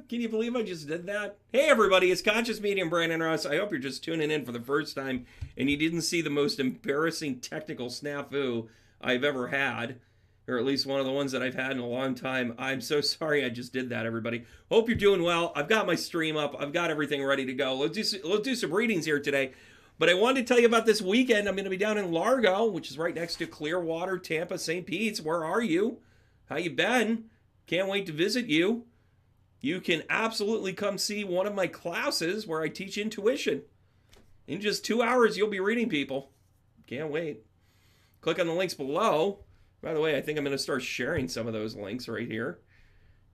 Can you believe I just did that? Hey everybody, it's Conscious Medium Brandon Ross. I hope you're just tuning in for the first time and you didn't see the most embarrassing technical snafu I've ever had, or at least one of the ones that I've had in a long time. I'm so sorry I just did that, everybody. Hope you're doing well. I've got my stream up. I've got everything ready to go. Let's do some readings here today. But I wanted to tell you about this weekend. I'm going to be down in Largo, which is right next to Clearwater, Tampa, St. Pete's. Where are you? How you been? Can't wait to visit you. You can absolutely come see one of my classes where I teach intuition. In just 2 hours, you'll be reading people. Can't wait. Click on the links below. By the way, I think I'm going to start sharing some of those links right here.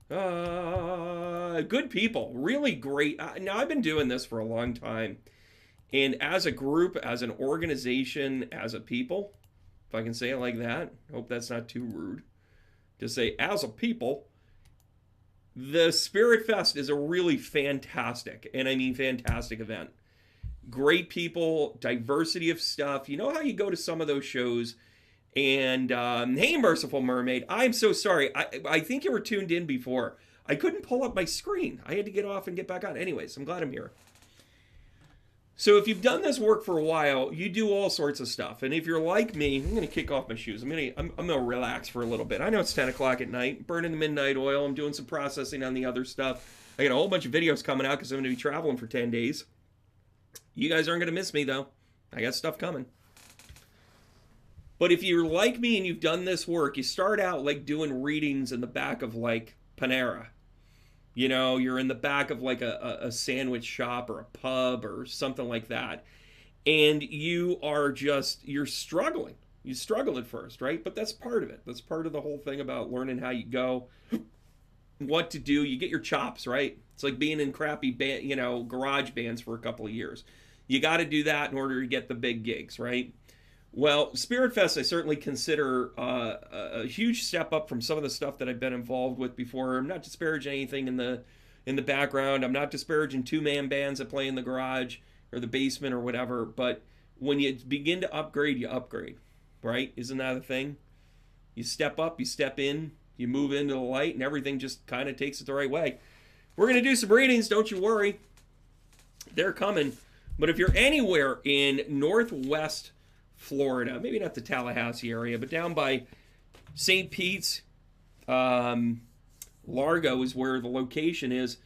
Good people. Really great. Now, I've been doing this for a long time. And as a group, as an organization, as a people, if I can say it like that, hope that's not too rude to say, as a people, the Spirit Fest is a really fantastic, and I mean fantastic event. Great people, diversity of stuff. You know how you go to some of those shows and, hey, Merciful Mermaid, I'm so sorry. I think you were tuned in before. I couldn't pull up my screen. I had to get off and get back on. Anyways, I'm glad I'm here. So if you've done this work for a while, you do all sorts of stuff. And if you're like me, I'm going to kick off my shoes. I'm going to relax for a little bit. I know it's 10 o'clock at night, burning the midnight oil. I'm doing some processing on the other stuff. I got a whole bunch of videos coming out because I'm going to be traveling for 10 days. You guys aren't going to miss me, though. I got stuff coming. But if you're like me and you've done this work, you start out like doing readings in the back of like Panera. You know, you're in the back of like a sandwich shop or a pub or something like that. And you're struggling. You struggle at first, right? But that's part of it. That's part of the whole thing about learning how you go, what to do. You get your chops, right? It's like being in crappy garage bands for a couple of years. You got to do that in order to get the big gigs, right? Well, Spirit Fest, I certainly consider a huge step up from some of the stuff that I've been involved with before. I'm not disparaging anything in the background. I'm not disparaging two-man bands that play in the garage or the basement or whatever. But when you begin to upgrade, you upgrade, right? Isn't that a thing? You step up, you step in, you move into the light, and everything just kind of takes it the right way. We're going to do some readings, don't you worry. They're coming. But if you're anywhere in Northwest Florida, maybe not the Tallahassee area, but down by St. Pete's, Largo is where the location is.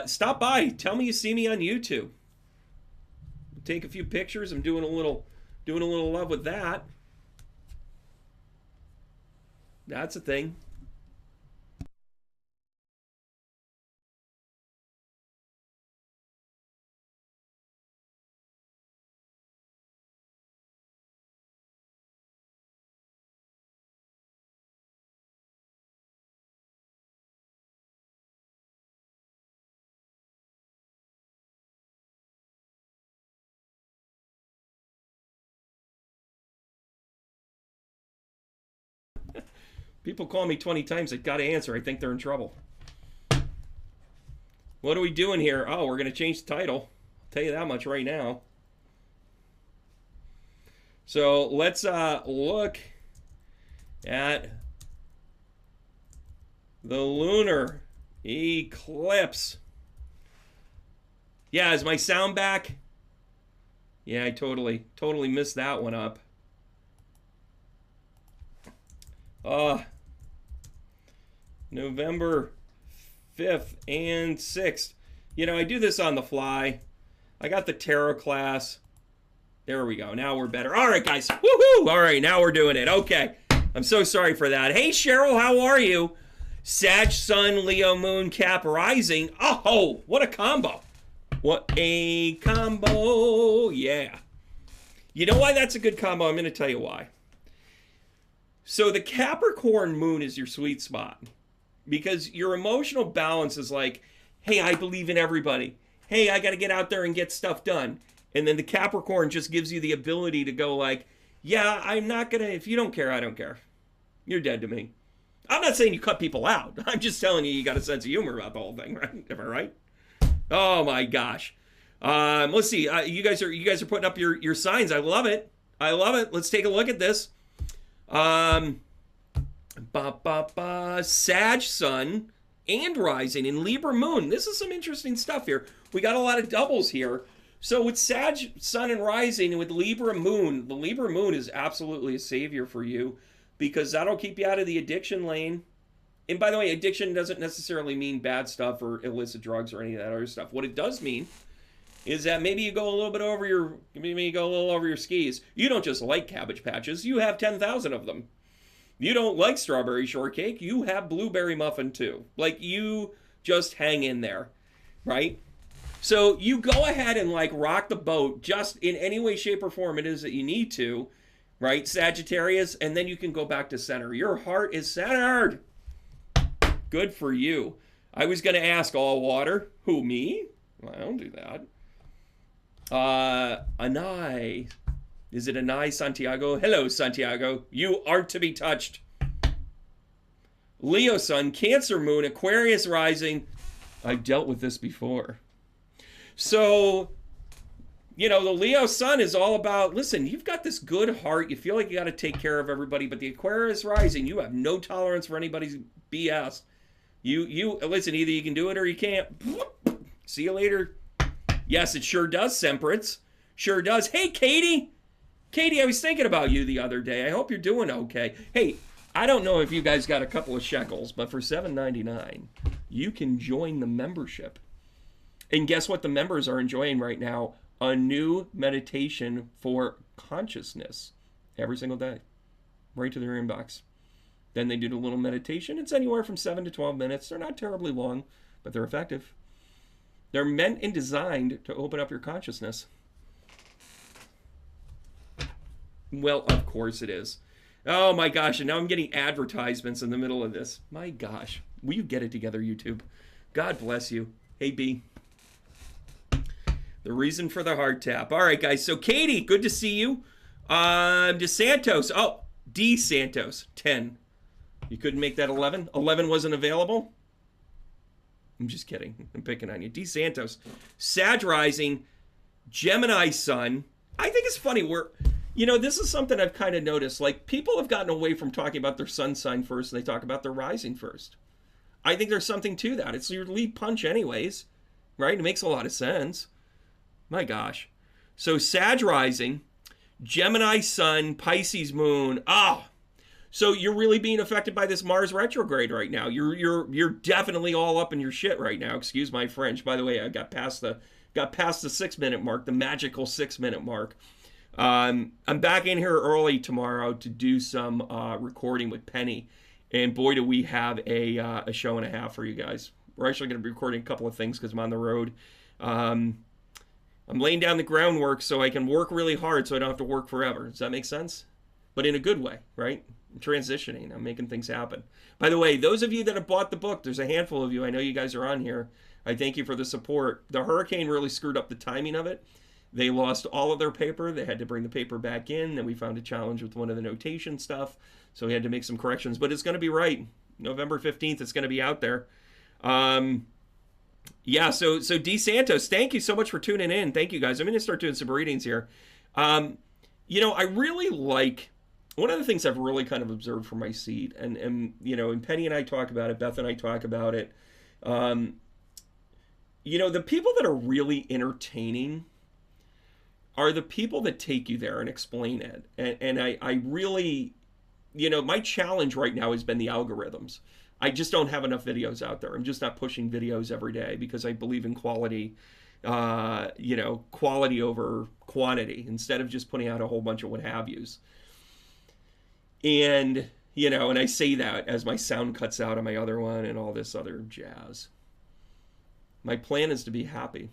Stop by. Tell me you see me on YouTube. Take a few pictures. I'm doing a little love with that. That's a thing. People call me 20 times. I got to answer. I think they're in trouble. What are we doing here? Oh, we're going to change the title. I'll tell you that much right now. So let's look at the lunar eclipse. Yeah, is my sound back? Yeah, I totally missed that one up. November 5th and 6th. You know, I do this on the fly. I got the tarot class. There we go. Now we're better. All right, guys. Woohoo! All right, now we're doing it. Okay. I'm so sorry for that. Hey, Cheryl, how are you? Sag, Sun, Leo, Moon, Cap, Rising. Oh, what a combo. What a combo. Yeah. You know why that's a good combo? I'm going to tell you why. So the Capricorn moon is your sweet spot because your emotional balance is like, hey, I believe in everybody. Hey, I got to get out there and get stuff done. And then the Capricorn just gives you the ability to go like, yeah, I'm not going to, if you don't care, I don't care. You're dead to me. I'm not saying you cut people out. I'm just telling you, you got a sense of humor about the whole thing, right? Am I right? Oh my gosh. Let's see. You guys are putting up your signs. I love it. I love it. Let's take a look at this. Sag Sun and rising in Libra moon. This is some interesting stuff here. We got a lot of doubles here. So with Sag, sun and rising, and with Libra moon, the Libra moon is absolutely a savior for you because that'll keep you out of the addiction lane. And by the way, addiction doesn't necessarily mean bad stuff or illicit drugs or any of that other stuff. What it does mean is that maybe you go a little bit over your skis. You don't just like Cabbage Patches. You have 10,000 of them. You don't like strawberry shortcake. You have blueberry muffin too. Like, you just hang in there, right? So you go ahead and like rock the boat just in any way, shape, or form it is that you need to, right, Sagittarius? And then you can go back to center. Your heart is centered. Good for you. I was going to ask, all water. Who, me? Well, I don't do that. Anai. Is it Anai Santiago? Hello, Santiago. You aren't to be touched. Leo sun, Cancer moon, Aquarius rising. I've dealt with this before. So, you know, the Leo sun is all about, listen, you've got this good heart. You feel like you got to take care of everybody. But the Aquarius rising, you have no tolerance for anybody's BS. You listen, either you can do it or you can't. See you later. Yes, it sure does, Semperance. Sure does. Hey, Katie. Katie, I was thinking about you the other day. I hope you're doing okay. Hey, I don't know if you guys got a couple of shekels, but for $7.99, you can join the membership. And guess what the members are enjoying right now? A new meditation for consciousness every single day, right to their inbox. Then they do a little meditation. It's anywhere from 7 to 12 minutes. They're not terribly long, but they're effective. They're meant and designed to open up your consciousness. Well, of course it is. Oh my gosh, and now I'm getting advertisements in the middle of this. My gosh. Will you get it together, YouTube? God bless you. Hey, B. The reason for the hard tap. All right, guys. So, Katie, good to see you. DeSantos. Oh, D Santos, 10. You couldn't make that 11? 11 wasn't available? I'm just kidding. I'm picking on you. D Santos. Sag rising, Gemini sun. I think it's funny. You know, this is something I've kind of noticed. Like, people have gotten away from talking about their sun sign first, and they talk about their rising first. I think there's something to that. It's your lead punch anyways, right? It makes a lot of sense. My gosh. So Sag rising, Gemini sun, Pisces moon. Oh, so you're really being affected by this Mars retrograde right now. You're definitely all up in your shit right now. Excuse my French. By the way, I got past the 6-minute mark, the magical 6-minute mark. I'm back in here early tomorrow to do some recording with Penny, and boy, do we have a show and a half for you guys. We're actually going to be recording a couple of things because I'm on the road. I'm laying down the groundwork so I can work really hard so I don't have to work forever. Does that make sense? But in a good way, right? I'm transitioning. I'm making things happen. By the way, those of you that have bought the book, there's a handful of you. I know you guys are on here. I thank you for the support. The hurricane really screwed up the timing of it. They lost all of their paper. They had to bring the paper back in. Then we found a challenge with one of the notation stuff. So we had to make some corrections. But it's going to be right. November 15th, it's going to be out there. Yeah, so D Santos, thank you so much for tuning in. Thank you, guys. I'm going to start doing some readings here. You know, I really like, one of the things I've really kind of observed from my seat, and you know, and Penny and I talk about it, Beth and I talk about it. You know, the people that are really entertaining are the people that take you there and explain it. And I really, you know, my challenge right now has been the algorithms. I just don't have enough videos out there. I'm just not pushing videos every day because I believe in quality, you know, quality over quantity instead of just putting out a whole bunch of what have yous. And, you know, and I say that as my sound cuts out on my other one and all this other jazz. My plan is to be happy.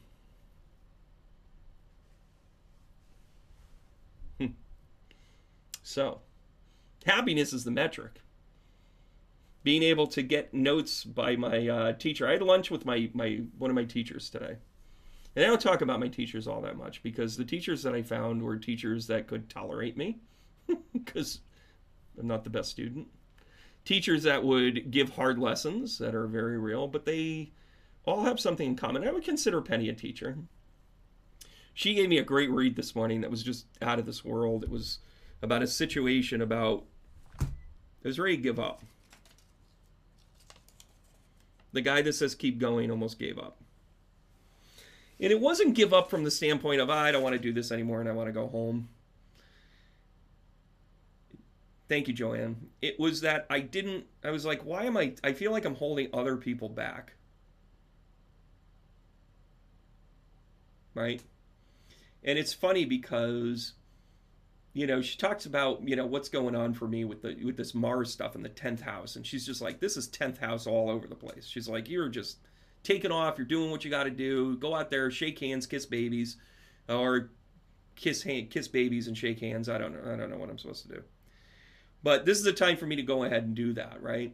So, happiness is the metric. Being able to get notes by my teacher. I had lunch with one of my teachers today. And I don't talk about my teachers all that much because the teachers that I found were teachers that could tolerate me because I'm not the best student. Teachers that would give hard lessons that are very real, but they all have something in common. I would consider Penny a teacher. She gave me a great read this morning that was just out of this world. It was about a situation about, I was ready to give up. The guy that says keep going almost gave up. And it wasn't give up from the standpoint of, I don't want to do this anymore and I want to go home. Thank you, Joanne. It was that I was like, why am I feel like I'm holding other people back. Right? And it's funny because, she talks about, what's going on for me with this Mars stuff in the 10th house. And she's just like, this is 10th house all over the place. She's like, you're just taking off. You're doing what you got to do. Go out there, shake hands, kiss babies, or kiss babies and shake hands. I don't know what I'm supposed to do. But this is the time for me to go ahead and do that, right?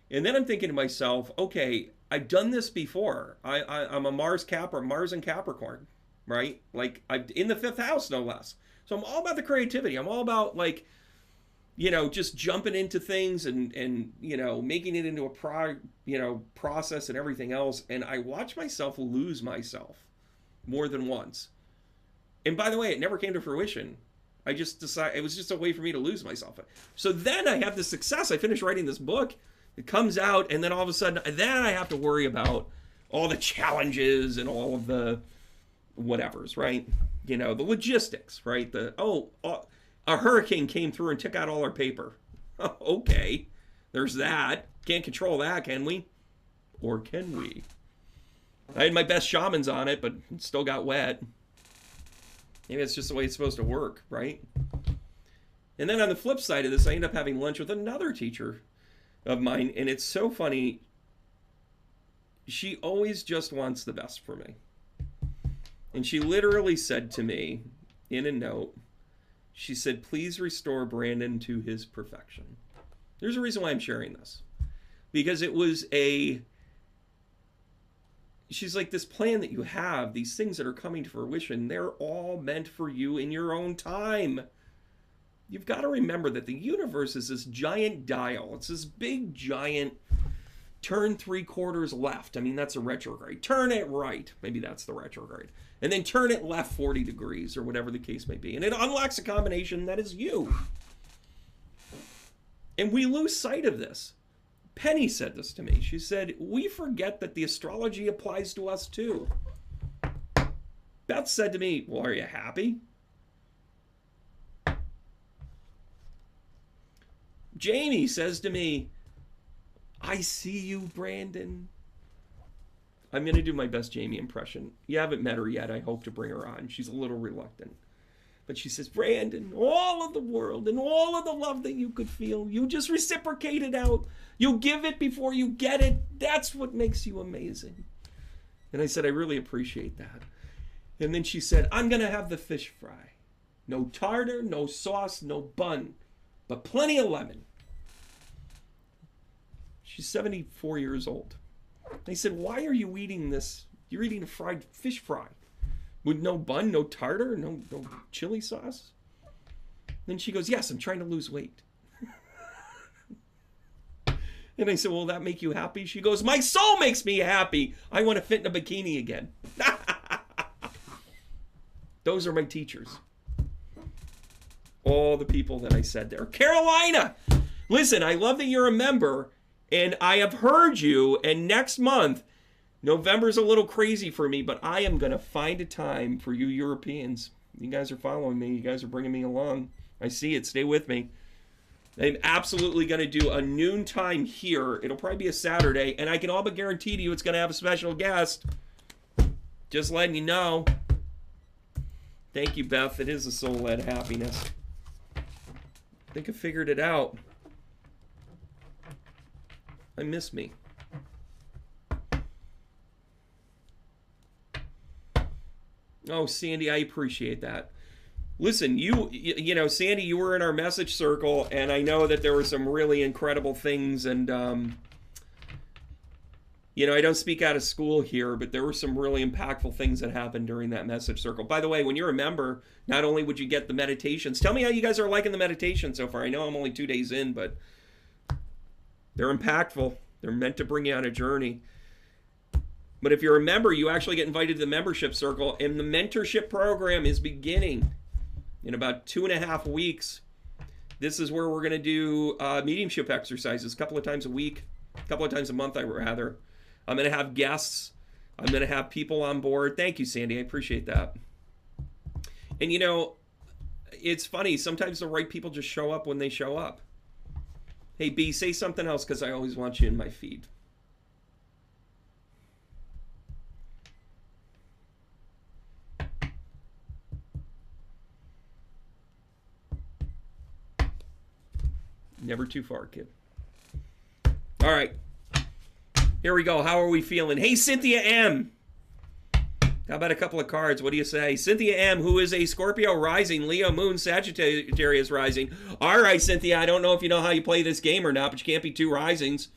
And then I'm thinking to myself, okay, I've done this before. I'm a Mars and Capricorn, right? Like I'm in the 5th house, no less. So I'm all about the creativity. I'm all about just jumping into things and making it into a process and everything else. And I watch myself lose myself more than once. And by the way, it never came to fruition. I just decided it was just a way for me to lose myself. So then I have the success. I finish writing this book. It comes out, and then all of a sudden, then I have to worry about all the challenges and all of the whatevers, right? The logistics, right? A hurricane came through and took out all our paper. Okay, there's that. Can't control that, can we? Or can we? I had my best shamans on it, but it still got wet. Maybe it's just the way it's supposed to work, right? And then on the flip side of this, I end up having lunch with another teacher of mine, and it's so funny. She always just wants the best for me. And she literally said to me in a note, she said, please restore Brandon to his perfection. There's a reason why I'm sharing this. Because it was she's like, this plan that you have, these things that are coming to fruition, they're all meant for you in your own time. You've got to remember that the universe is this giant dial. It's this big, giant turn 3/4 left. I mean, that's a retrograde. Turn it right. Maybe that's the retrograde. And then turn it left 40 degrees or whatever the case may be. And it unlocks a combination that is you. And we lose sight of this. Penny said this to me. She said, we forget that the astrology applies to us too. Beth said to me, well, are you happy? Jamie says to me, I see you, Brandon. I'm going to do my best Jamie impression. You haven't met her yet. I hope to bring her on. She's a little reluctant. But she says, Brandon, all of the world and all of the love that you could feel, you just reciprocate it out. You give it before you get it. That's what makes you amazing. And I said, I really appreciate that. And then she said, I'm going to have the fish fry. No tartar, no sauce, no bun, but plenty of lemon. She's 74 years old. I said, why are you eating this? You're eating a fried fish fry with no bun, no tartar, no chili sauce? Then she goes, yes, I'm trying to lose weight. And I said, will that make you happy? She goes, my soul makes me happy. I want to fit in a bikini again. Those are my teachers. All the people that I said there. Carolina, listen, I love that you're a member, and I have heard you, and next month, November's a little crazy for me, but I am going to find a time for you Europeans. You guys are following me. You guys are bringing me along. I see it. Stay with me. I'm absolutely going to do a noon time here. It'll probably be a Saturday, and I can all but guarantee to you it's going to have a special guest. Just letting you know. Thank you, Beth. It is a soul-led happiness. I think I figured it out. I miss me. Oh, Sandy, I appreciate that. Listen, you know, Sandy, you were in our message circle, and I know that there were some really incredible things, and, you know, I don't speak out of school here, but there were some really impactful things that happened during that message circle. By the way, when you're a member, not only would you get the meditations, tell me how you guys are liking the meditation so far. I know I'm only 2 days in, but they're impactful. They're meant to bring you on a journey. But if you're a member, you actually get invited to the membership circle, and the mentorship program is beginning in about 2.5 weeks. This is where we're going to do mediumship exercises a couple of times a week, a couple of times a month, I rather. I'm going to have guests. I'm going to have people on board. Thank you, Sandy. I appreciate that. And, you know, it's funny. Sometimes the right people just show up when they show up. Hey, B, say something else because I always want you in my feed. Never too far, kid. All right. Here we go. How are we feeling? Hey, Cynthia M. How about a couple of cards? What do you say? Cynthia M., who is a Scorpio rising, Leo moon, Sagittarius rising. All right, Cynthia, I don't know if you know how you play this game or not, but you can't be two risings.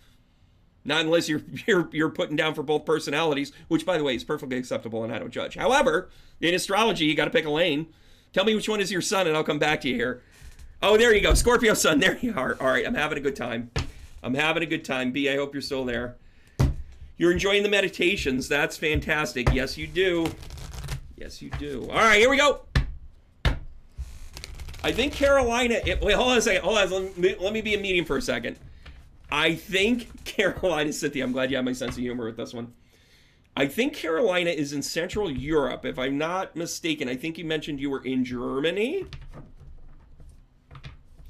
Not unless you're putting down for both personalities, which, by the way, is perfectly acceptable and I don't judge. However, in astrology, you got to pick a lane. Tell me which one is your sun and I'll come back to you here. Oh, there you go. Scorpio sun. There you are. All right. I'm having a good time. I'm having a good time. B, I hope you're still there. You're enjoying the meditations. That's fantastic. Yes, you do. Yes, you do. All right. Here we go. I think Carolina... wait, hold on a second. Hold on. Let me be a medium for a second. I think Carolina... Cynthia, I'm glad you have my sense of humor with this one. I think Carolina is in Central Europe. If I'm not mistaken, I think you mentioned you were in Germany.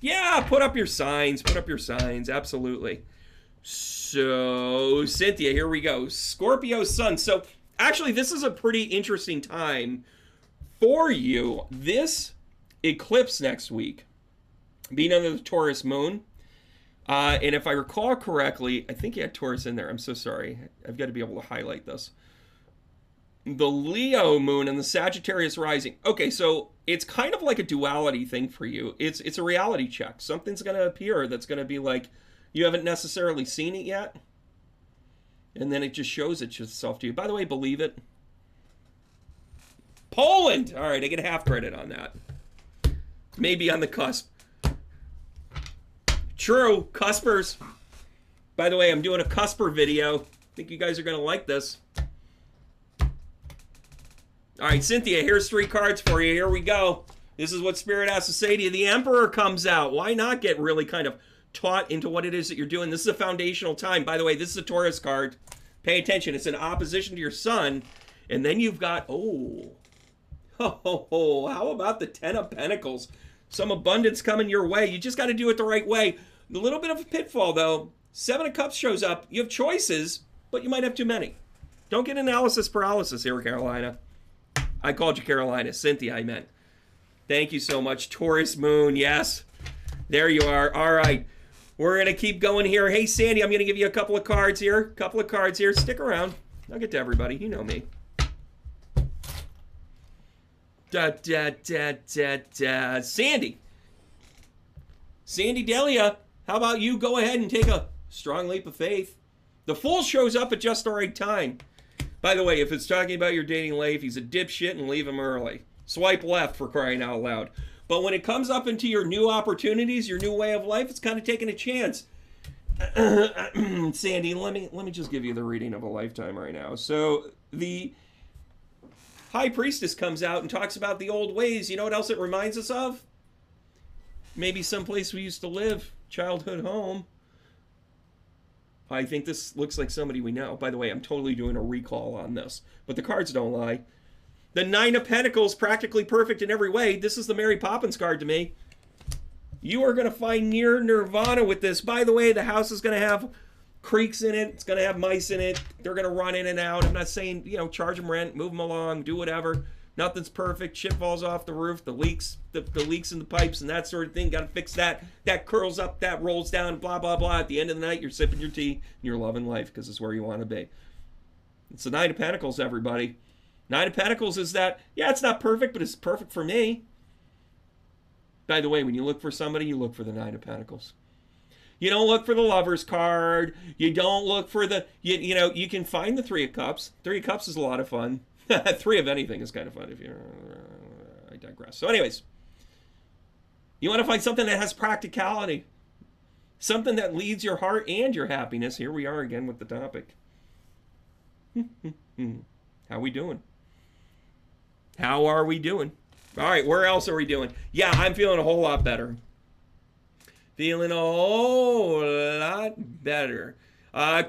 Yeah, put up your signs. Put up your signs. Absolutely. So, Cynthia, here we go. Scorpio sun. So, actually, this is a pretty interesting time for you. This eclipse next week, being under the Taurus moon. And if I recall correctly, I think you had Taurus in there. I'm so sorry. I've got to be able to highlight this. The Leo moon and the Sagittarius rising. Okay, so it's kind of like a duality thing for you. It's a reality check. Something's going to appear that's going to be like, you haven't necessarily seen it yet. And then it just shows itself to you. By the way, believe it. Poland! All right, I get half credit on that. Maybe on the cusp. True, cuspers. By the way, I'm doing a cusper video. I think you guys are going to like this. All right, Cynthia, here's 3 cards for you. Here we go. This is what Spirit has to say to you. The Emperor comes out. Why not get really kind of taught into what it is that you're doing? This is a foundational time. By the way, this is a Taurus card. Pay attention. It's in opposition to your sun. And then you've got, how about the Ten of Pentacles? Some abundance coming your way. You just got to do it the right way. A little bit of a pitfall, though. 7 of Cups shows up. You have choices, but you might have too many. Don't get analysis paralysis here, Carolina. I called you Carolina. Cynthia, I meant. Thank you so much. Taurus moon, yes. There you are. All right. We're going to keep going here. Hey, Sandy, I'm going to give you a couple of cards here. Stick around. I'll get to everybody. You know me. Sandy. Sandy Delia, how about you go ahead and take a strong leap of faith? The Fool shows up at just the right time. By the way, if it's talking about your dating life, he's a dipshit and leave him early. Swipe left, for crying out loud. But when it comes up into your new opportunities, your new way of life, it's kind of taking a chance. Sandy, let me just give you the reading of a lifetime right now. So the High Priestess comes out and talks about the old ways. You know what else it reminds us of? Maybe someplace we used to live, childhood home. I think this looks like somebody we know. By the way, I'm totally doing a recall on this, but the cards don't lie. The 9 of Pentacles, practically perfect in every way. This is the Mary Poppins card to me. You are going to find near nirvana with this. By the way, the house is going to have creeks in it. It's going to have mice in it. They're going to run in and out. I'm not saying, charge them rent, move them along, do whatever. Nothing's perfect. Shit falls off the roof. The leaks in the pipes and that sort of thing. Got to fix that. That curls up. That rolls down. Blah, blah, blah. At the end of the night, you're sipping your tea and you're loving life because it's where you want to be. It's the 9 of Pentacles, everybody. 9 of Pentacles is that, yeah, it's not perfect, but it's perfect for me. By the way, when you look for somebody, you look for the 9 of Pentacles. You don't look for the Lover's card. You don't look for the, you can find the 3 of Cups. 3 of Cups is a lot of fun. 3 of anything is kind of fun if you, I digress. So anyways, you want to find something that has practicality. Something that leads your heart and your happiness. Here we are again with the topic. How we doing? How are we doing? All right, where else are we doing? Yeah, I'm feeling a whole lot better. Feeling a whole lot better.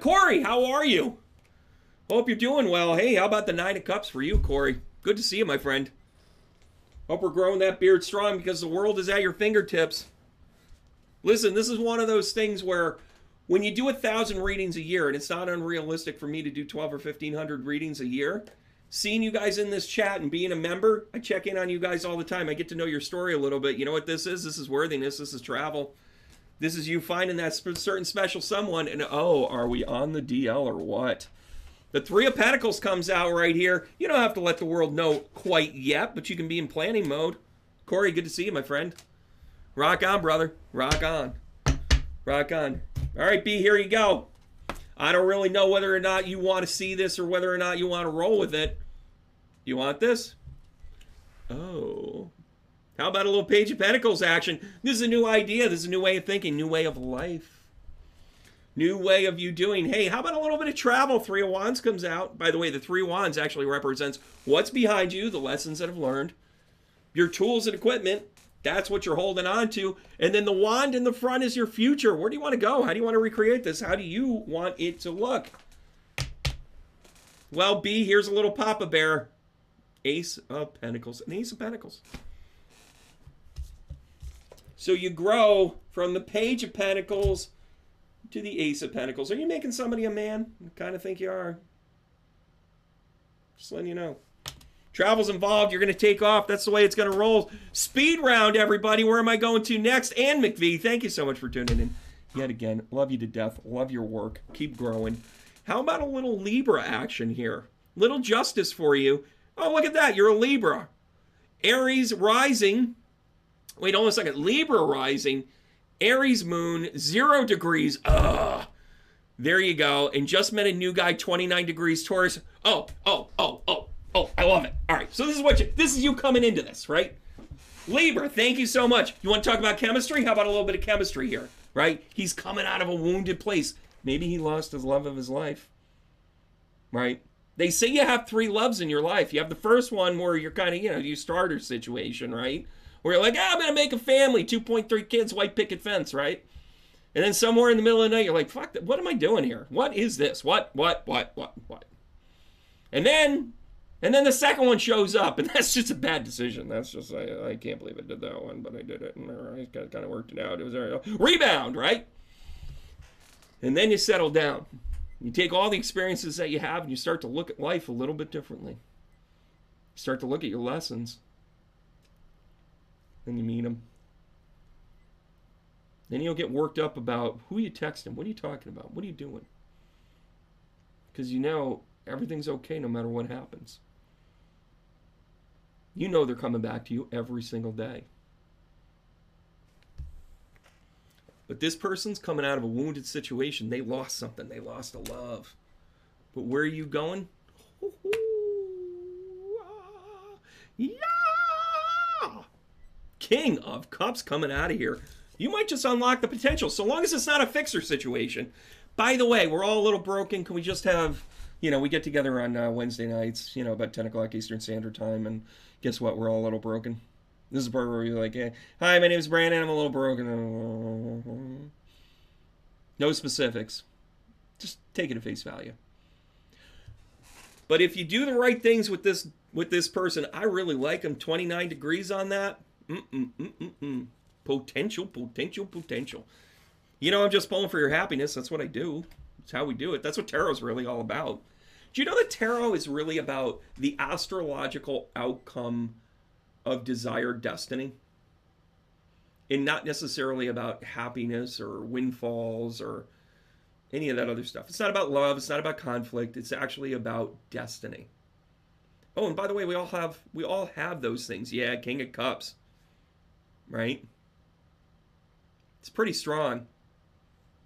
Corey, how are you? Hope you're doing well. Hey, how about the Nine of Cups for you, Corey? Good to see you, my friend. Hope we're growing that beard strong because the world is at your fingertips. Listen, this is one of those things where when you do 1,000 readings a year, and it's not unrealistic for me to do 12 or 1,500 readings a year, seeing you guys in this chat and being a member, I check in on you guys all the time. I get to know your story a little bit. You know what this is? This is worthiness. This is travel. This is you finding that certain special someone, and oh, are we on the DL or what? The Three of Pentacles comes out right here. You don't have to let the world know quite yet, but you can be in planning mode. Corey, good to see you, my friend. Rock on, brother. Rock on. Rock on. All right, B, here you go. I don't really know whether or not you want to see this or whether or not you want to roll with it. You want this? Oh. How about a little Page of Pentacles action? This is a new idea. This is a new way of thinking, new way of life. New way of you doing. Hey, how about a little bit of travel? Three of Wands comes out. By the way, the Three of Wands actually represents what's behind you, the lessons that I've learned, your tools and equipment. That's what you're holding on to. And then the wand in the front is your future. Where do you want to go? How do you want to recreate this? How do you want it to look? Well, B, here's a little Papa Bear. Ace of Pentacles. An Ace of Pentacles. So you grow from the Page of Pentacles to the Ace of Pentacles. Are you making somebody a man? I kind of think you are. Just letting you know. Travel's involved. You're going to take off. That's the way it's going to roll. Speed round, everybody. Where am I going to next? And McVie, thank you so much for tuning in. Yet again, love you to death. Love your work. Keep growing. How about a little Libra action here? Little justice for you. Oh, look at that. You're a Libra. Aries rising. Wait, hold on a second. Libra rising. Aries moon, 0 degrees. Ugh. There you go. And just met a new guy, 29 degrees Taurus. Oh, I love it. All right. So this is you coming into this, right? Libra, thank you so much. You want to talk about chemistry? How about a little bit of chemistry here, right? He's coming out of a wounded place. Maybe he lost his love of his life, right? They say you have 3 loves in your life. You have the first one where you're kind of, your starter situation, right? Where you're like, I'm going to make a family, 2.3 kids, white picket fence, right? And then somewhere in the middle of the night, you're like, fuck, what am I doing here? What is this? What? And then the second one shows up, and that's just a bad decision. That's just, I can't believe I did that one, but I did it, and I kind of worked it out. It was a rebound, right? And then you settle down. You take all the experiences that you have, and you start to look at life a little bit differently. You start to look at your lessons. Then you meet them. Then you'll get worked up about who you texting. What are you talking about? What are you doing? Because you know everything's okay no matter what happens. You know they're coming back to you every single day. But this person's coming out of a wounded situation. They lost something. They lost a love. But where are you going? Yeah! King of Cups coming out of here. You might just unlock the potential, so long as it's not a fixer situation. By the way, we're all a little broken. Can we just have, we get together on Wednesday nights, about 10 o'clock Eastern Standard Time, and guess what? We're all a little broken. This is the part where you're like, hey, hi, my name is Brandon. I'm a little broken. No specifics. Just take it at face value. But if you do the right things with this person, I really like him. 29 degrees on that. Potential. I'm just pulling for your happiness. That's what I do. That's how we do it. That's what tarot's really all about. Do you know that tarot is really about the astrological outcome of desired destiny? And not necessarily about happiness or windfalls or any of that other stuff. It's not about love. It's not about conflict. It's actually about destiny. Oh, and by the way, we all have those things. Yeah, King of Cups. Right? It's pretty strong.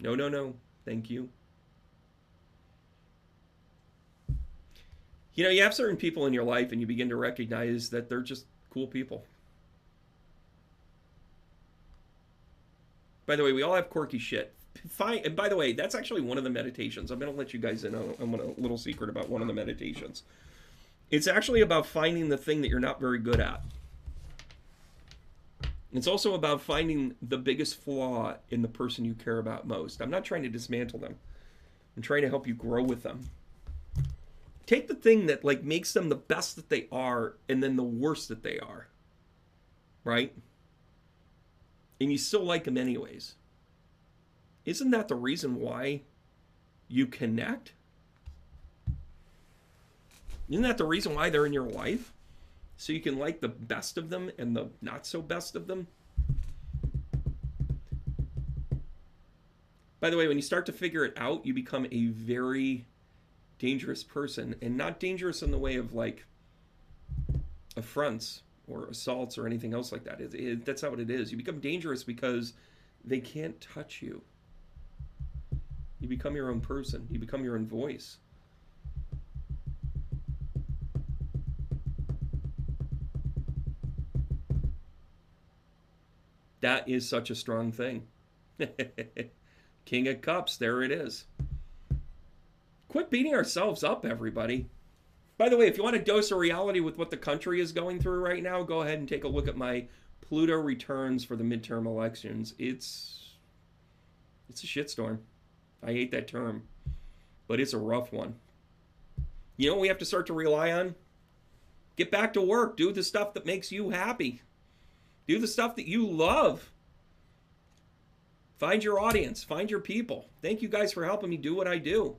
No. Thank you. You have certain people in your life and you begin to recognize that they're just cool people. By the way, we all have quirky shit. And by the way, that's actually one of the meditations. I'm going to let you guys in on a little secret about one of the meditations. It's actually about finding the thing that you're not very good at. It's also about finding the biggest flaw in the person you care about most. I'm not trying to dismantle them. I'm trying to help you grow with them. take the thing that like makes them the best that they are and then the worst that they are, right? And you still like them anyways. Isn't that the reason why you connect? Isn't that the reason why they're in your life? So you can like the best of them and the not so best of them? By the way, when you start to figure it out, you become a very dangerous person. And not dangerous in the way of like affronts or assaults or anything else like that. That's not what it is. You become dangerous because they can't touch you. You become your own person. You become your own voice. That is such a strong thing. King of Cups, there it is. Quit beating ourselves up, everybody. By the way, if you want a dose of reality with what the country is going through right now, go ahead and take a look at my Pluto returns for the midterm elections. It's a shitstorm. I hate that term, but it's a rough one. You know what we have to start to rely on? Get back to work. Do the stuff that makes you happy. Do the stuff that you love. Find your audience. Find your people. Thank you guys for helping me do what I do.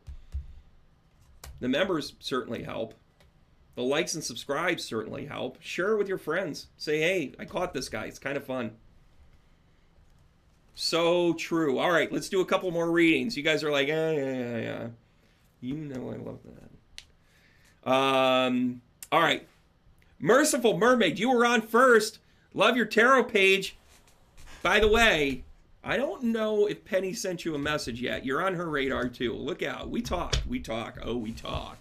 The members certainly help. The likes and subscribes certainly help. Share it with your friends. Say, hey, I caught this guy. It's kind of fun. So true. All right, let's do a couple more readings. You guys are like, yeah. You know I love that. All right. Merciful Mermaid, you were on first. Love your tarot page. By the way, I don't know if Penny sent you a message yet. You're on her radar too. Look out. We talk. Oh, we talk.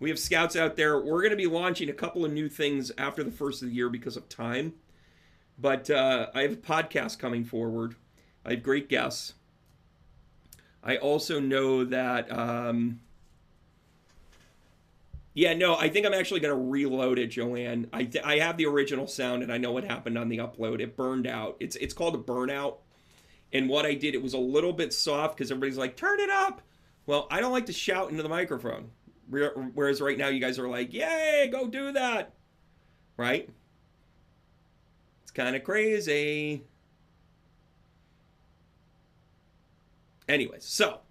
We have scouts out there. We're going to be launching a couple of new things after the first of the year because of time. But I have a podcast coming forward. I have great guests. I also know that... I think I'm actually going to reload it, Joanne. I have the original sound, and I know what happened on the upload. It burned out. It's called a burnout. And what I did, it was a little bit soft because everybody's like, turn it up. Well, I don't like to shout into the microphone. Whereas right now you guys are like, yay, go do that. Right? It's kind of crazy. Anyways, so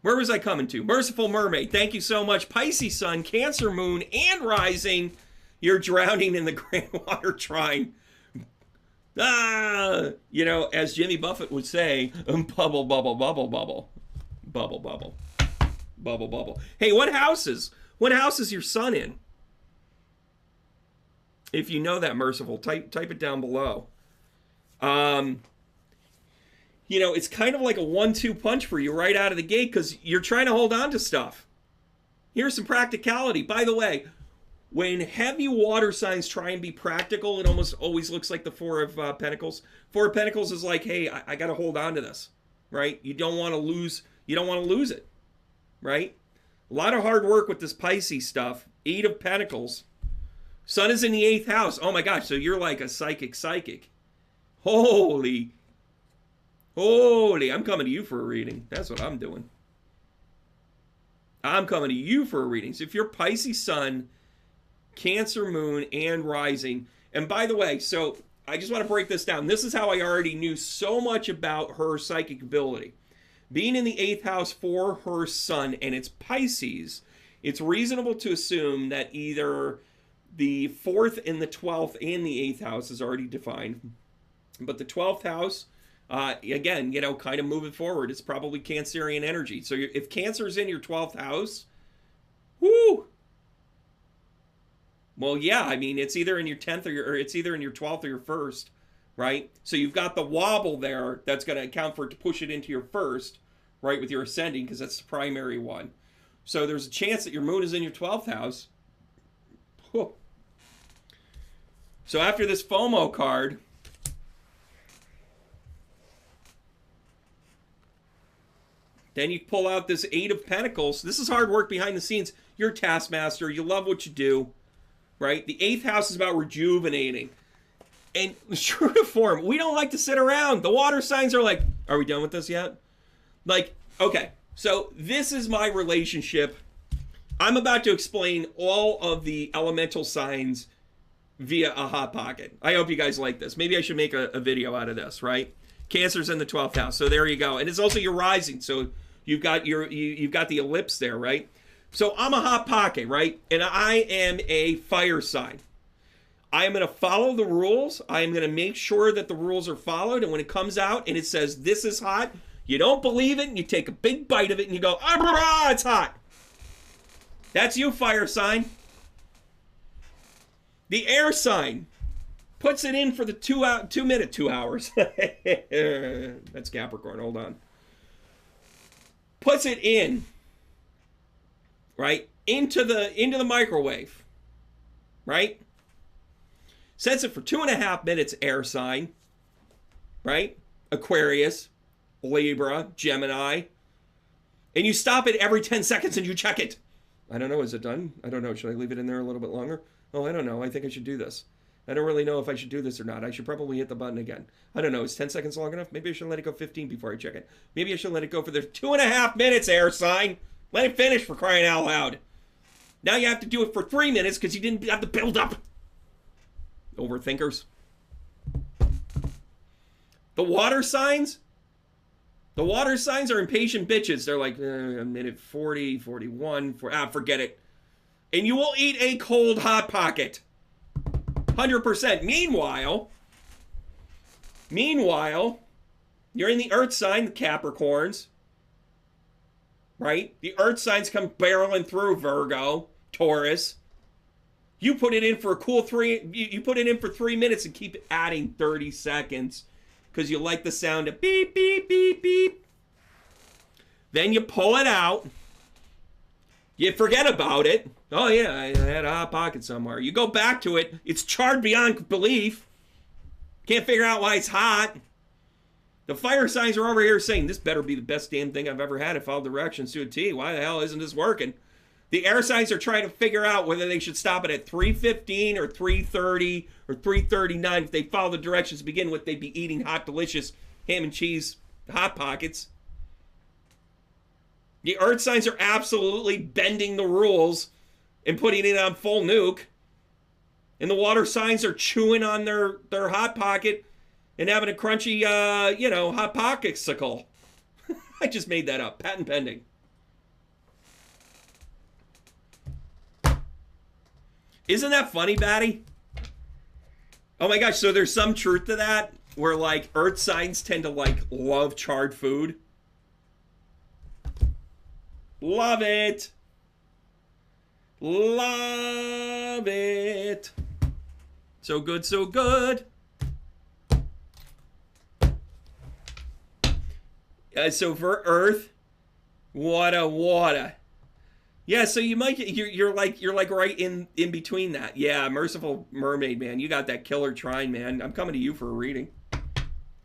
where was I coming to? Merciful Mermaid, thank you so much. Pisces Sun, Cancer Moon, and Rising. You're drowning in the Grandwater Trine. As Jimmy Buffett would say, bubble, bubble, bubble, bubble. Bubble, bubble. Bubble, bubble. Hey, what house is your sun in? If you know that, Merciful, type it down below. It's kind of like a 1-2 punch for you right out of the gate because you're trying to hold on to stuff. Here's some practicality. By the way, when heavy water signs try and be practical, it almost always looks like the Four of Pentacles. Four of Pentacles is like, hey, I got to hold on to this, right? You don't want to lose it, right? A lot of hard work with this Pisces stuff. 8 of Pentacles. Sun is in the 8th house. Oh my gosh, so you're like a psychic. Holy, I'm coming to you for a reading. That's what I'm doing. I'm coming to you for a reading. So if you're Pisces Sun, Cancer Moon, and Rising. And by the way, so I just want to break this down. This is how I already knew so much about her psychic ability. Being in the 8th house for her Sun, and it's Pisces, it's reasonable to assume that either the 4th and the 12th and the 8th house is already defined. But the 12th house, again, kind of moving forward, it's probably Cancerian energy. So if Cancer's in your 12th house, whoo! Well, yeah, I mean, it's either in your 10th or it's either in your 12th or your 1st, right? So you've got the wobble there that's going to account for it to push it into your 1st, right, with your ascending, because that's the primary one. So there's a chance that your moon is in your 12th house. Whew. So after this FOMO card, then you pull out this 8 of Pentacles. This is hard work behind the scenes. You're a taskmaster. You love what you do, right? The 8th house is about rejuvenating. And true to form, we don't like to sit around. The water signs are like, are we done with this yet? Like, okay, so this is my relationship I'm about to explain all of the elemental signs via a hot pocket. I hope you guys like this. Maybe I should make a video out of this, right? Cancer's in the 12th house, so there you go. And it's also your rising, so you've got you've got the ellipse there, right? So I'm a hot pocket, right? And I am a fire sign. I am going to follow the rules. I am going to make sure that the rules are followed. And when it comes out and it says this is hot, you don't believe it, and you take a big bite of it, and you go, ah, it's hot. That's you, fire sign. The air sign puts it in for the 2 hours. That's Capricorn. Hold on. Puts it in, right, into the microwave, right? Sets it for 2.5 minutes. Air sign, right? Aquarius, Libra, Gemini, and you stop it every 10 seconds and you check it. I don't know. Is it done? I don't know. Should I leave it in there a little bit longer? Oh, I don't know. I think I should do this. I don't really know if I should do this or not. I should probably hit the button again. I don't know. Is 10 seconds long enough? Maybe I should let it go 15 before I check it. Maybe I should let it go for the 2.5 minutes, air sign. Let it finish, for crying out loud. Now you have to do it for 3 minutes because you didn't have the build up. Overthinkers. The water signs? The water signs are impatient bitches. They're like, a minute 40, 41, forget it. And you will eat a cold hot pocket. 100%. Meanwhile, you're in the earth sign, the Capricorns. Right? The earth signs come barreling through, Virgo, Taurus. You put it in for a cool you put it in for 3 minutes and keep adding 30 seconds because you like the sound of beep, beep, beep, beep. Then you pull it out. You forget about it. Oh, yeah, I had a hot pocket somewhere. You go back to it. It's charred beyond belief. Can't figure out why it's hot. The fire signs are over here saying, this better be the best damn thing I've ever had. It followed directions to a T. Why the hell isn't this working? The air signs are trying to figure out whether they should stop it at 3:15 or 3:30 or 3:39. If they follow the directions to begin with, they'd be eating hot, delicious ham and cheese hot pockets. The earth signs are absolutely bending the rules and putting it on full nuke. And the water signs are chewing on their hot pocket and having a crunchy, hot pocket-sicle. I just made that up. Patent pending. Isn't that funny, Batty? Oh my gosh, so there's some truth to that, where like earth signs tend to like love charred food. Love it. Love it. So good, so good. So for Earth, water. Yeah, so you're like right in between that. Yeah, Merciful Mermaid, man. You got that killer trine, man. I'm coming to you for a reading.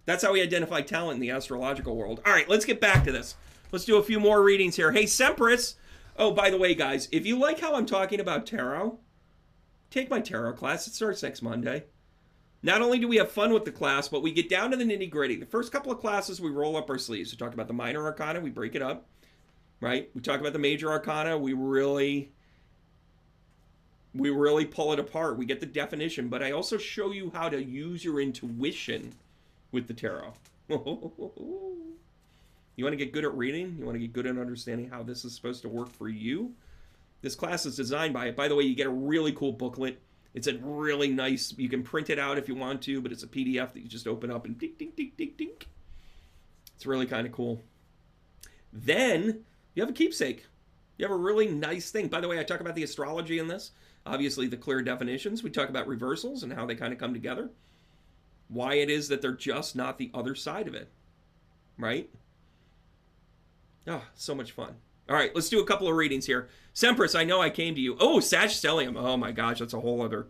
That's how we identify talent in the astrological world. All right, let's get back to this. Let's do a few more readings here. Hey, Sempress. Oh, by the way, guys, if you like how I'm talking about tarot, take my tarot class. It starts next Monday. Not only do we have fun with the class, but we get down to the nitty-gritty. The first couple of classes, we roll up our sleeves. We talk about the minor arcana. We break it up. Right? We talk about the major arcana. We really pull it apart. We get the definition, but I also show you how to use your intuition with the tarot. You want to get good at reading? You want to get good at understanding how this is supposed to work for you? This class is designed by it. By the way, you get a really cool booklet. It's a really nice, you can print it out if you want to, but it's a PDF that you just open up and ding, ding, ding, ding, ding. It's really kind of cool. Then you have a keepsake. You have a really nice thing. By the way, I talk about the astrology in this. Obviously, the clear definitions. We talk about reversals and how they kind of come together. Why it is that they're just not the other side of it. Right? Oh, so much fun. All right, let's do a couple of readings here. Sempress, I know I came to you. Oh, Sagittarium. Oh my gosh, that's a whole other.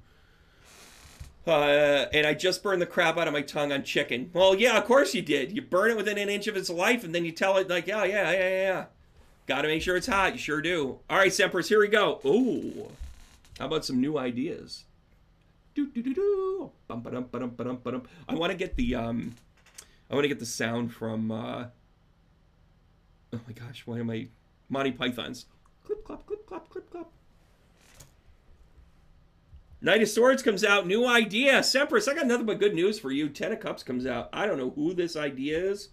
And I just burned the crap out of my tongue on chicken. Well, yeah, of course you did. You burn it within an inch of its life, and then you tell it like, yeah. Got to make sure it's hot. You sure do. All right, Sempress, here we go. Ooh, how about some new ideas? Do. Bum ba dum ba dum ba dum ba dum. I want to get the sound from. Oh my gosh, why am I? Monty Python's. Clip, clop, clip, clop, clip, clop. Knight of Swords comes out. New idea. Sempress, I got nothing but good news for you. Ten of Cups comes out. I don't know who this idea is.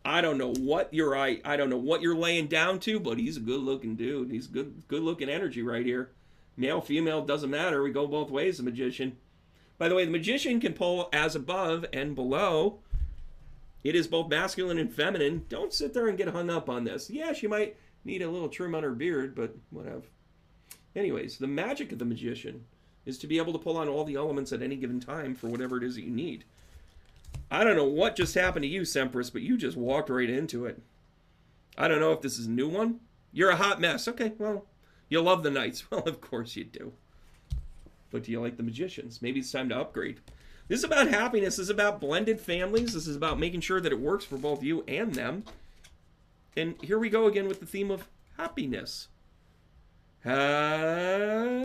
I don't know what you're laying down to, but he's a good-looking dude. He's good-looking energy right here. Male, female, doesn't matter. We go both ways, the Magician. By the way, the Magician can pull as above and below. It is both masculine and feminine. Don't sit there and get hung up on this. Yeah, she might need a little trim on her beard, but whatever. Anyways, the magic of the Magician is to be able to pull on all the elements at any given time for whatever it is that you need. I don't know what just happened to you, Sempress, but you just walked right into it. I don't know if this is a new one. You're a hot mess. Okay, well, you love the Knights. Well, of course you do. But do you like the Magicians? Maybe it's time to upgrade. This is about happiness. This is about blended families. This is about making sure that it works for both you and them. And here we go again with the theme of happiness. Happiness.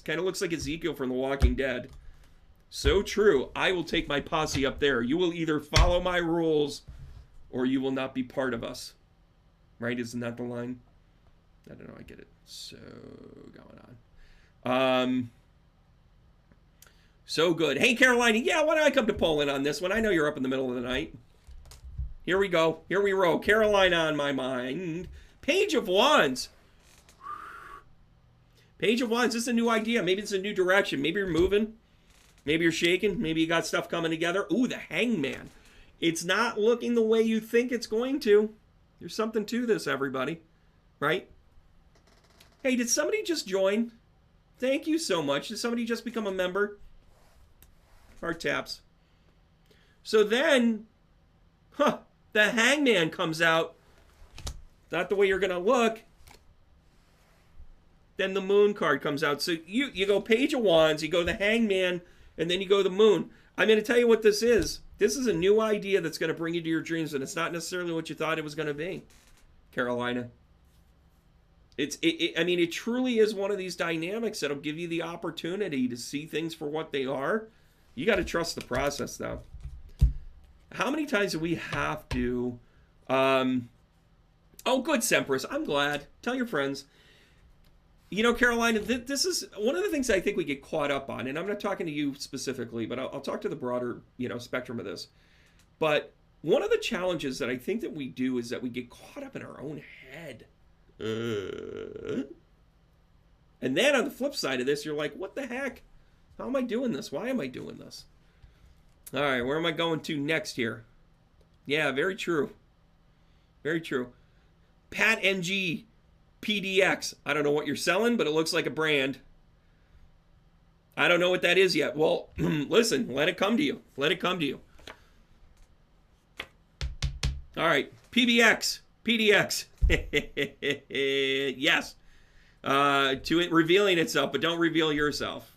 Kind of looks like Ezekiel from The Walking Dead. So true. I will take my posse up there. You will either follow my rules or you will not be part of us. Right? Isn't that the line? I don't know. I get it. So going on. So good. Hey, Carolina. Yeah, why don't I come to Poland on this one? I know you're up in the middle of the night. Here we go. Here we roll. Carolina on my mind. Page of Wands. Page of Wands. This is a new idea. Maybe it's a new direction. Maybe you're moving. Maybe you're shaking. Maybe you got stuff coming together. Ooh, the Hangman. It's not looking the way you think it's going to. There's something to this, everybody. Right? Hey, did somebody just join? Thank you so much. Did somebody just become a member? Heart taps. So then, the Hangman comes out. Not the way you're going to look. Then the Moon card comes out. So you go Page of Wands, you go the Hangman, and then you go the Moon. I'm going to tell you what this is. This is a new idea that's going to bring you to your dreams, and it's not necessarily what you thought it was going to be, Carolina. I mean, it truly is one of these dynamics that'll give you the opportunity to see things for what they are. You got to trust the process, though. How many times do we have to... Oh, good, Sempress. I'm glad. Tell your friends. You know, Carolina, this is one of the things I think we get caught up on, and I'm not talking to you specifically, but I'll talk to the broader, spectrum of this. But one of the challenges that I think that we do is that we get caught up in our own head. And then on the flip side of this, you're like, what the heck? How am I doing this? Why am I doing this? All right, where am I going to next here? Yeah, very true. Very true. Pat NG PDX. I don't know what you're selling, but it looks like a brand. I don't know what that is yet. Well, listen, let it come to you. Let it come to you. All right, PBX. PDX. Yes. To it revealing itself, but don't reveal yourself.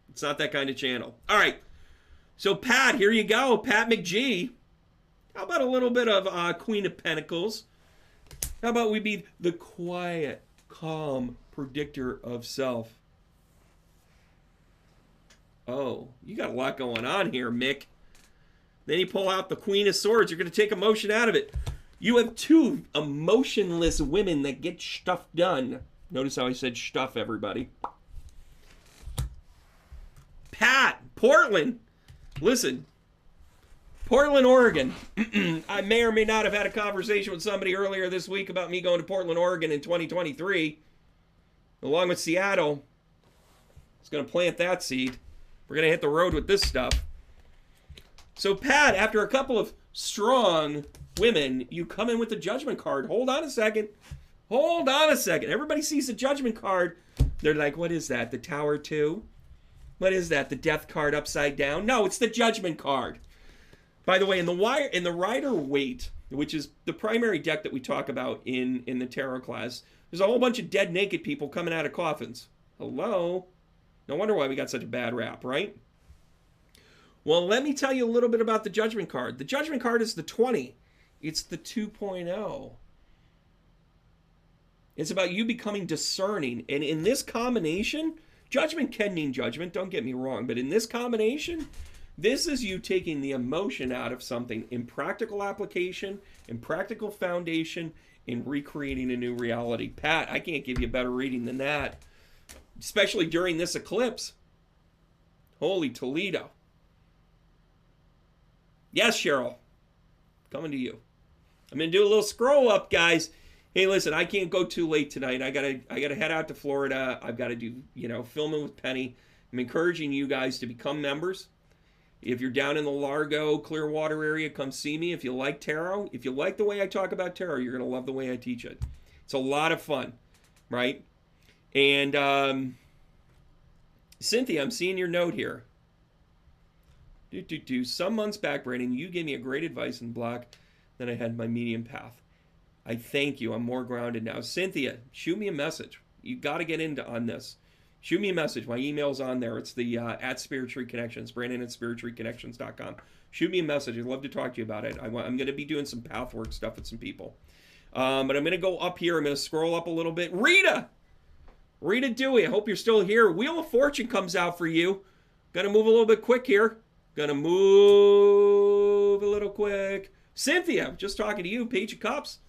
It's not that kind of channel. All right. So, Pat, here you go. Pat McGee. How about a little bit of Queen of Pentacles? How about we be the quiet, calm predictor of self? Oh, you got a lot going on here, Mick. Then you pull out the Queen of Swords. You're going to take emotion out of it. You have two emotionless women that get stuff done. Notice how I said stuff, everybody. Pat, Portland. Listen, Portland, Oregon. I may or may not have had a conversation with somebody earlier this week about me going to Portland, Oregon in 2023, along with Seattle. It's going to plant that seed. We're going to hit the road with this stuff. So, Pat, after a couple of strong women, you come in with the Judgment card. Hold on a second. Hold on a second. Everybody sees the Judgment card. They're like, what is that? The Tower 2? What is that? The Death card upside down? No, it's the Judgment card. By the way, in the Rider-Waite, which is the primary deck that we talk about in the tarot class, there's a whole bunch of dead naked people coming out of coffins. Hello? No wonder why we got such a bad rap, right? Well, let me tell you a little bit about the Judgment card. The Judgment card is the 20. It's the 2.0. It's about you becoming discerning. And in this combination, Judgment can mean judgment, don't get me wrong. But in this combination, this is you taking the emotion out of something in practical application, in practical foundation, in recreating a new reality. Pat, I can't give you a better reading than that, especially during this eclipse. Holy Toledo. Yes, Cheryl. Coming to you. I'm going to do a little scroll up, guys. Hey, listen, I can't go too late tonight. I gotta head out to Florida. I've got to do, filming with Penny. I'm encouraging you guys to become members. If you're down in the Largo, Clearwater area, come see me. If you like tarot, if you like the way I talk about tarot, you're going to love the way I teach it. It's a lot of fun, right? And Cynthia, I'm seeing your note here. Some months back, Brandon, you gave me a great advice in block that I had my medium path. I thank you. I'm more grounded now. Cynthia, shoot me a message. You got to get into on this. Shoot me a message. My email's on there. It's the at Spirit Tree Connections, Brandon at spirittreeconnections.com. Shoot me a message. I'd love to talk to you about it. I'm going to be doing some path work stuff with some people. But I'm going to go up here. I'm going to scroll up a little bit. Rita Dewey, I hope you're still here. Wheel of Fortune comes out for you. Going to move a little bit quick here. Going to move a little quick. Cynthia, just talking to you. Page of Cups.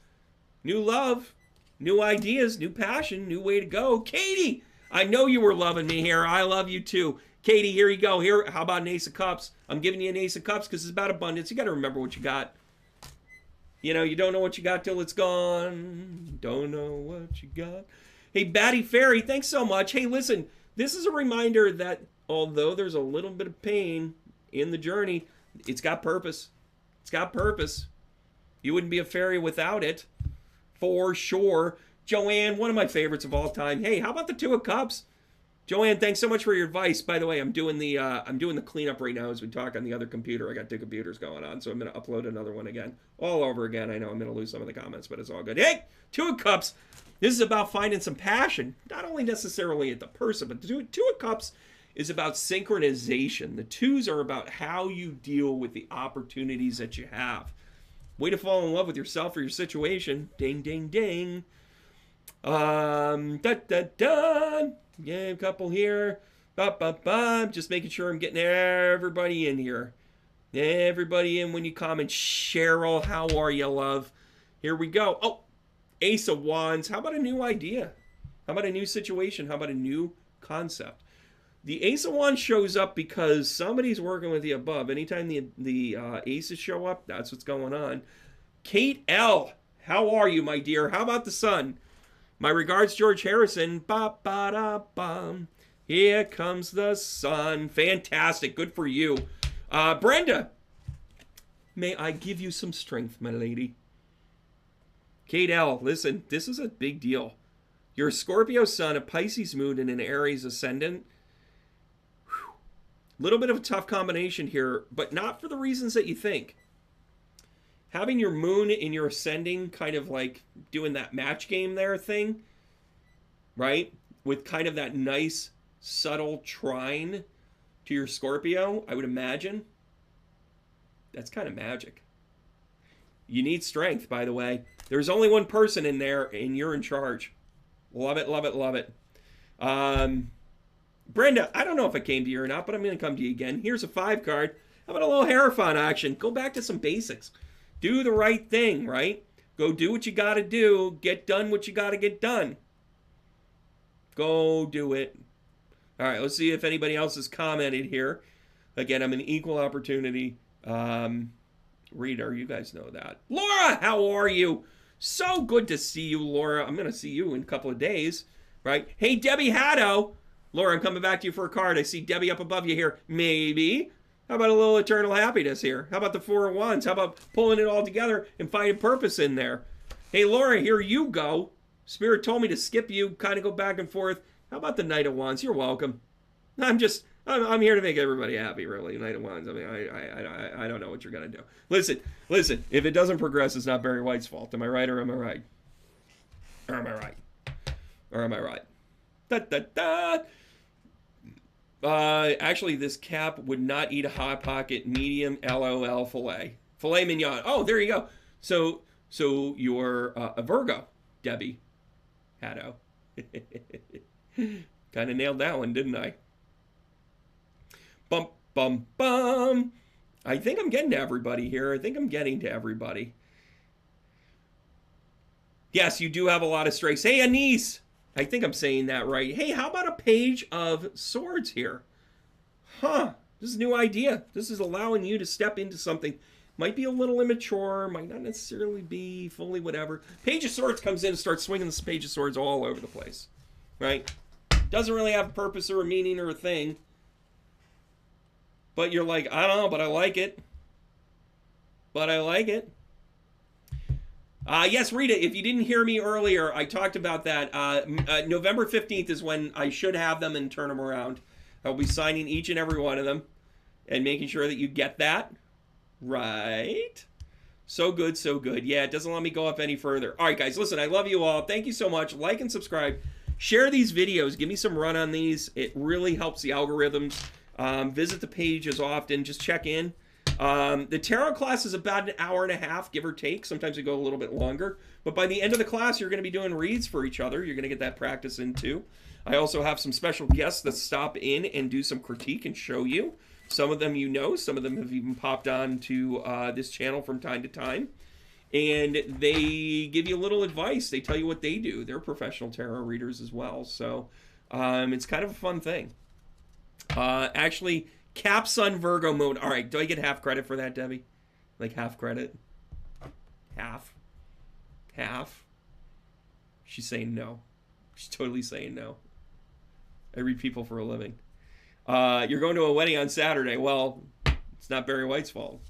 New love, new ideas, new passion, new way to go. Katie, I know you were loving me here. I love you too. Katie, here you go. Here, how about an Ace of Cups? I'm giving you an Ace of Cups because it's about abundance. You got to remember what you got. You don't know what you got till it's gone. Don't know what you got. Hey, Batty Fairy, thanks so much. Hey, listen, this is a reminder that although there's a little bit of pain in the journey, it's got purpose. It's got purpose. You wouldn't be a fairy without it. For sure. Joanne, one of my favorites of all time. Hey, how about the Two of Cups? Joanne, thanks so much for your advice. By the way, I'm doing the cleanup right now as we talk on the other computer. I got two computers going on, so I'm going to upload another one again. All over again. I know I'm going to lose some of the comments, but it's all good. Hey, Two of Cups. This is about finding some passion. Not only necessarily at the person, but the Two of Cups is about synchronization. The twos are about how you deal with the opportunities that you have. Way to fall in love with yourself or your situation. Ding, ding, ding. Yeah, a couple here. Just making sure I'm getting everybody in here. Everybody in when you comment. Cheryl, how are you, love? Here we go. Oh, Ace of Wands. How about a new idea? How about a new situation? How about a new concept? The Ace of Wands shows up because somebody's working with the above. Anytime the aces show up, that's what's going on. Kate L., how are you, my dear? How about the sun? My regards, George Harrison. Ba-ba-da-bum. Here comes the sun. Fantastic. Good for you. Brenda, may I give you some strength, my lady? Kate L., listen, this is a big deal. You're a Scorpio sun, a Pisces moon, and an Aries ascendant. Little bit of a tough combination here, but not for the reasons that you think. Having your moon in your ascending, kind of like doing that match game there thing, right? With kind of that nice, subtle trine to your Scorpio, I would imagine. That's kind of magic. You need strength, by the way. There's only one person in there, and you're in charge. Love it, love it, love it. Brenda, I don't know if I came to you or not, but I'm going to come to you again. Here's a 5 card. How about a little Hierophant action? Go back to some basics. Do the right thing, right? Go do what you got to do. Get done what you got to get done. Go do it. All right, let's see if anybody else has commented here. Again, I'm an equal opportunity reader. You guys know that. Laura, how are you? So good to see you, Laura. I'm going to see you in a couple of days, right? Hey, Debbie Haddo. Laura, I'm coming back to you for a card. I see Debbie up above you here. Maybe. How about a little eternal happiness here? How about the 4 of Wands? How about pulling it all together and finding purpose in there? Hey, Laura, here you go. Spirit told me to skip you, kind of go back and forth. How about the Knight of Wands? You're welcome. I'm here to make everybody happy, really. Knight of Wands. I mean, I don't know what you're going to do. Listen. If it doesn't progress, it's not Barry White's fault. Am I right or am I right? Or am I right? Or am I right? Actually, this cap would not eat a Hot Pocket medium LOL filet. Filet mignon. Oh, there you go. So you're a Virgo, Debbie Haddo. Kind of nailed that one, didn't I? Bum, bum, bum. I think I'm getting to everybody here. Yes, you do have a lot of strengths. Hey, Anise. I think I'm saying that right. Hey, how about a page of swords here? Huh. This is a new idea. This is allowing you to step into something. Might be a little immature, might not necessarily be fully whatever. Page of Swords comes in and starts swinging this Page of Swords all over the place. Right? Doesn't really have a purpose or a meaning or a thing. But you're like, I don't know, but I like it. But I like it. Yes, Rita, if you didn't hear me earlier, I talked about that. November 15th is when I should have them and turn them around. I'll be signing each and every one of them and making sure that you get that. Right. So good, so good. Yeah, it doesn't let me go up any further. All right, guys, listen, I love you all. Thank you so much. Like and subscribe. Share these videos. Give me some run on these. It really helps the algorithms. Visit the page as often. Just check in. The tarot class is about an hour and a half, give or take. Sometimes we go a little bit longer. But by the end of the class, you're going to be doing reads for each other. You're going to get that practice in too. I also have some special guests that stop in and do some critique and show you. Some of them you know. Some of them have even popped on to this channel from time to time. And they give you a little advice. They tell you what they do. They're professional tarot readers as well. So it's kind of a fun thing. Actually, Cap Sun Virgo mode. All right, do I get half credit for that, Debbie? Like half credit? Half? Half? She's saying no. She's totally saying no. I read people for a living. You're going to a wedding on Saturday. Well, it's not Barry White's fault.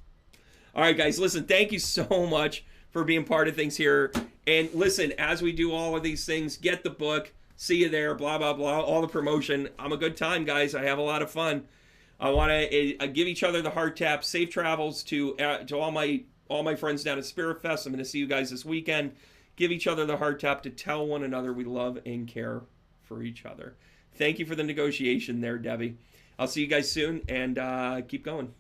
All right, guys, listen, thank you so much for being part of things here. And listen, as we do all of these things, get the book. See you there, blah, blah, blah, all the promotion. I'm a good time, guys. I have a lot of fun. I want to give each other the heart tap. Safe travels to all my friends down at Spirit Fest. I'm going to see you guys this weekend. Give each other the heart tap to tell one another we love and care for each other. Thank you for the negotiation there, Debbie. I'll see you guys soon, and keep going.